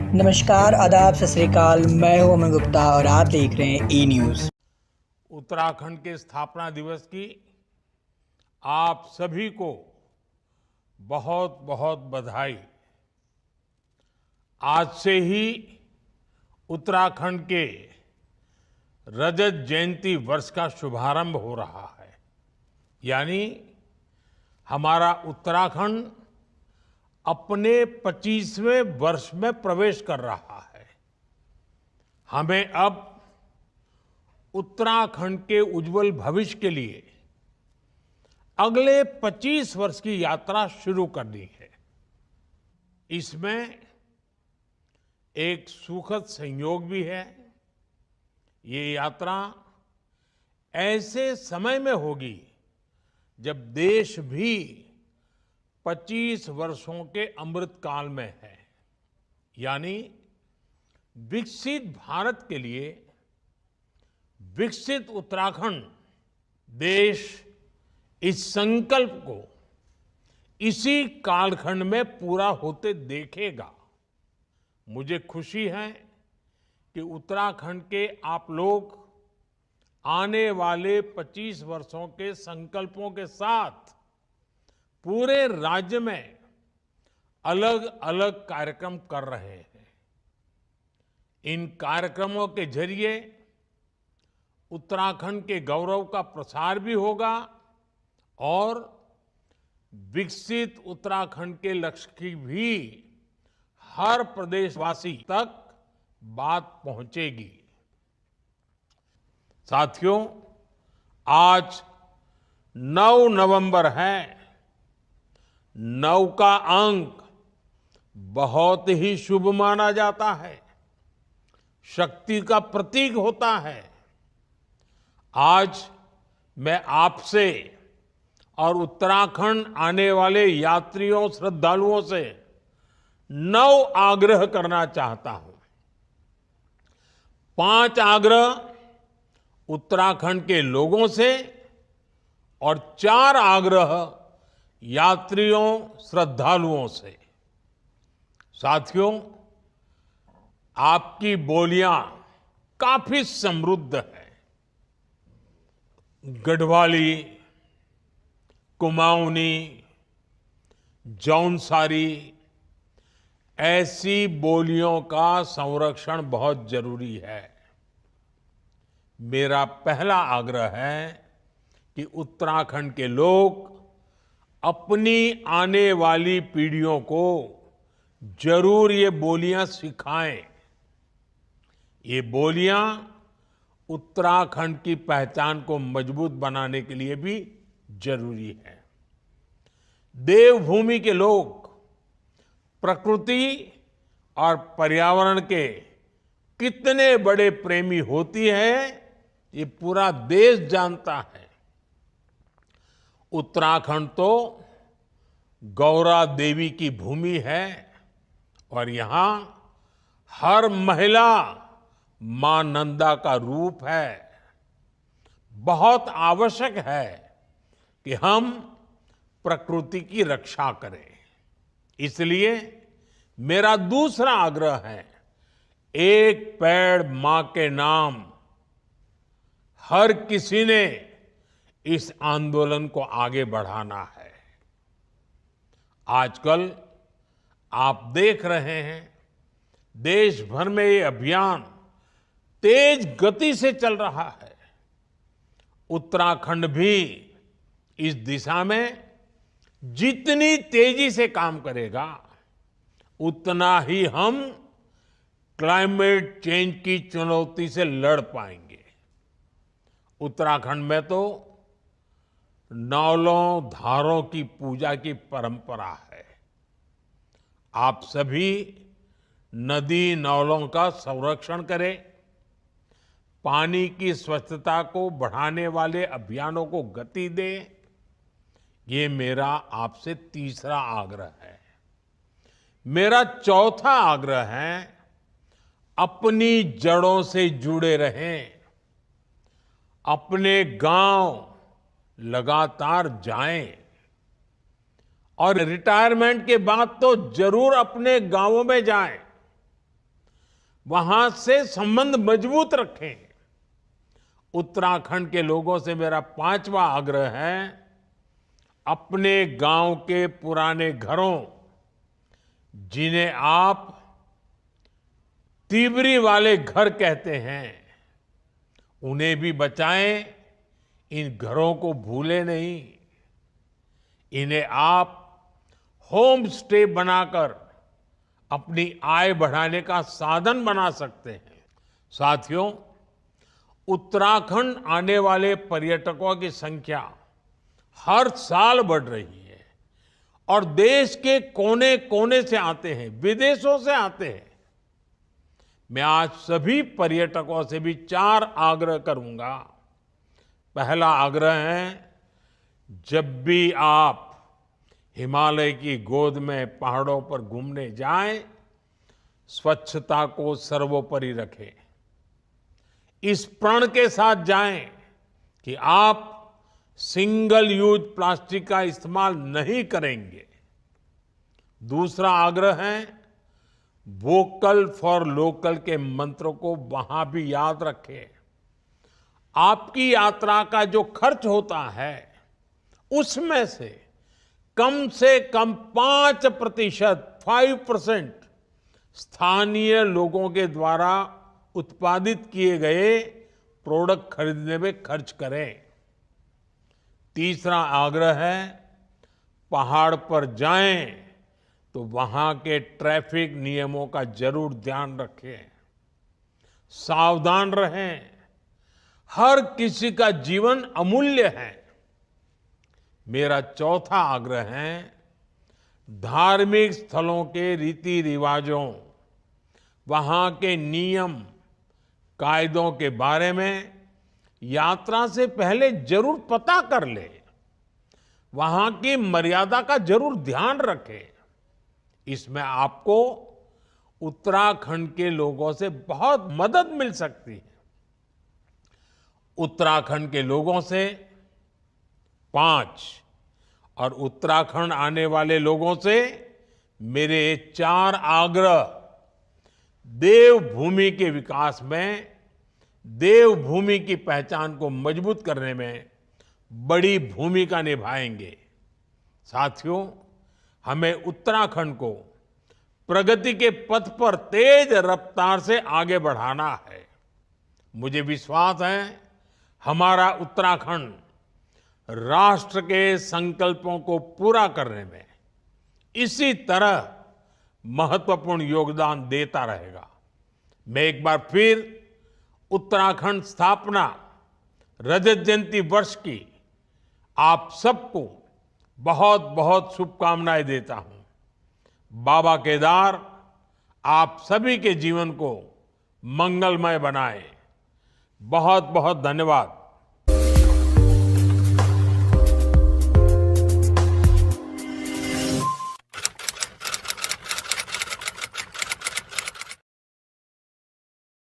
नमस्कार, आदाब, सत श्री अकाल। मैं हूं अमन गुप्ता और आप देख रहे हैं ई न्यूज़। उत्तराखंड के स्थापना दिवस की आप सभी को बहुत बहुत बधाई। आज से ही उत्तराखंड के रजत जयंती वर्ष का शुभारंभ हो रहा है। यानी हमारा उत्तराखंड अपने 25वें वर्ष में प्रवेश कर रहा है। हमें अब उत्तराखंड के उज्जवल भविष्य के लिए अगले 25 वर्ष की यात्रा शुरू करनी है। इसमें एक सुखद संयोग भी है। ये यात्रा ऐसे समय में होगी जब देश भी 25 वर्षों के अमृत काल में है। यानी विकसित भारत के लिए विकसित उत्तराखंड देश इस संकल्प को इसी कालखंड में पूरा होते देखेगा। मुझे खुशी है कि उत्तराखंड के आप लोग आने वाले 25 वर्षों के संकल्पों के साथ पूरे राज्य में अलग अलग कार्यक्रम कर रहे हैं। इन कार्यक्रमों के जरिए उत्तराखंड के गौरव का प्रसार भी होगा और विकसित उत्तराखंड के लक्ष्य की भी हर प्रदेशवासी तक बात पहुंचेगी। साथियों, आज 9 नवंबर है। 9 का अंक बहुत ही शुभ माना जाता है, शक्ति का प्रतीक होता है। आज मैं आपसे और उत्तराखंड आने वाले यात्रियों, श्रद्धालुओं से 9 आग्रह करना चाहता हूं। 5 आग्रह उत्तराखंड के लोगों से और 4 आग्रह यात्रियों, श्रद्धालुओं से। साथियों, आपकी बोलियां काफी समृद्ध है। गढ़वाली, कुमाऊनी, जौनसारी ऐसी बोलियों का संरक्षण बहुत जरूरी है। मेरा पहला आग्रह है कि उत्तराखंड के लोग अपनी आने वाली पीढ़ियों को जरूर ये बोलियां सिखाएं। ये बोलियां उत्तराखंड की पहचान को मजबूत बनाने के लिए भी जरूरी है। देवभूमि के लोग प्रकृति और पर्यावरण के कितने बड़े प्रेमी होती है, ये पूरा देश जानता है। उत्तराखंड तो गौरा देवी की भूमि है और यहां हर महिला मां नंदा का रूप है। बहुत आवश्यक है कि हम प्रकृति की रक्षा करें। इसलिए मेरा दूसरा आग्रह है, एक पेड़ मां के नाम। हर किसी ने इस आंदोलन को आगे बढ़ाना है। आजकल आप देख रहे हैं, देश भर में ये अभियान तेज गति से चल रहा है। उत्तराखंड भी इस दिशा में जितनी तेजी से काम करेगा, उतना ही हम क्लाइमेट चेंज की चुनौती से लड़ पाएंगे। उत्तराखंड में तो नौलों, धारों की पूजा की परंपरा है। आप सभी नदी नालों का संरक्षण करें। पानी की स्वच्छता को बढ़ाने वाले अभियानों को गति दें। ये मेरा आपसे तीसरा आग्रह है। मेरा चौथा आग्रह है, अपनी जड़ों से जुड़े रहें। अपने गांव लगातार जाएं और रिटायरमेंट के बाद तो जरूर अपने गांवों में जाएं। वहां से संबंध मजबूत रखें। उत्तराखंड के लोगों से मेरा 5वां आग्रह है, अपने गांव के पुराने घरों, जिन्हें आप तिबरी वाले घर कहते हैं, उन्हें भी बचाएं। इन घरों को भूले नहीं। इन्हें आप होम स्टे बनाकर अपनी आय बढ़ाने का साधन बना सकते हैं। साथियों, उत्तराखंड आने वाले पर्यटकों की संख्या हर साल बढ़ रही है और देश के कोने कोने से आते हैं, विदेशों से आते हैं। मैं आज सभी पर्यटकों से भी 4 आग्रह करूंगा। पहला आग्रह है, जब भी आप हिमालय की गोद में पहाड़ों पर घूमने जाएं, स्वच्छता को सर्वोपरि रखें। इस प्रण के साथ जाएं कि आप सिंगल यूज प्लास्टिक का इस्तेमाल नहीं करेंगे। दूसरा आग्रह है, वोकल फॉर लोकल के मंत्र को वहां भी याद रखें। आपकी यात्रा का जो खर्च होता है, उसमें से कम 5% स्थानीय लोगों के द्वारा उत्पादित किए गए प्रोडक्ट खरीदने में खर्च करें। तीसरा आग्रह है, पहाड़ पर जाएं तो वहां के ट्रैफिक नियमों का जरूर ध्यान रखें, सावधान रहें। हर किसी का जीवन अमूल्य है। मेरा चौथा आग्रह है, धार्मिक स्थलों के रीति रिवाजों, वहां के नियम कायदों के बारे में यात्रा से पहले जरूर पता कर ले। वहां की मर्यादा का जरूर ध्यान रखें। इसमें आपको उत्तराखंड के लोगों से बहुत मदद मिल सकती है। उत्तराखंड के लोगों से 5 और उत्तराखंड आने वाले लोगों से मेरे 4 आग्रह देवभूमि के विकास में, देवभूमि की पहचान को मजबूत करने में बड़ी भूमिका निभाएंगे। साथियों, हमें उत्तराखंड को प्रगति के पथ पर तेज रफ्तार से आगे बढ़ाना है। मुझे विश्वास है, हमारा उत्तराखंड राष्ट्र के संकल्पों को पूरा करने में इसी तरह महत्वपूर्ण योगदान देता रहेगा। मैं एक बार फिर उत्तराखंड स्थापना रजत जयंती वर्ष की आप सबको बहुत बहुत शुभकामनाएं देता हूं। बाबा केदार आप सभी के जीवन को मंगलमय बनाए। बहुत बहुत धन्यवाद।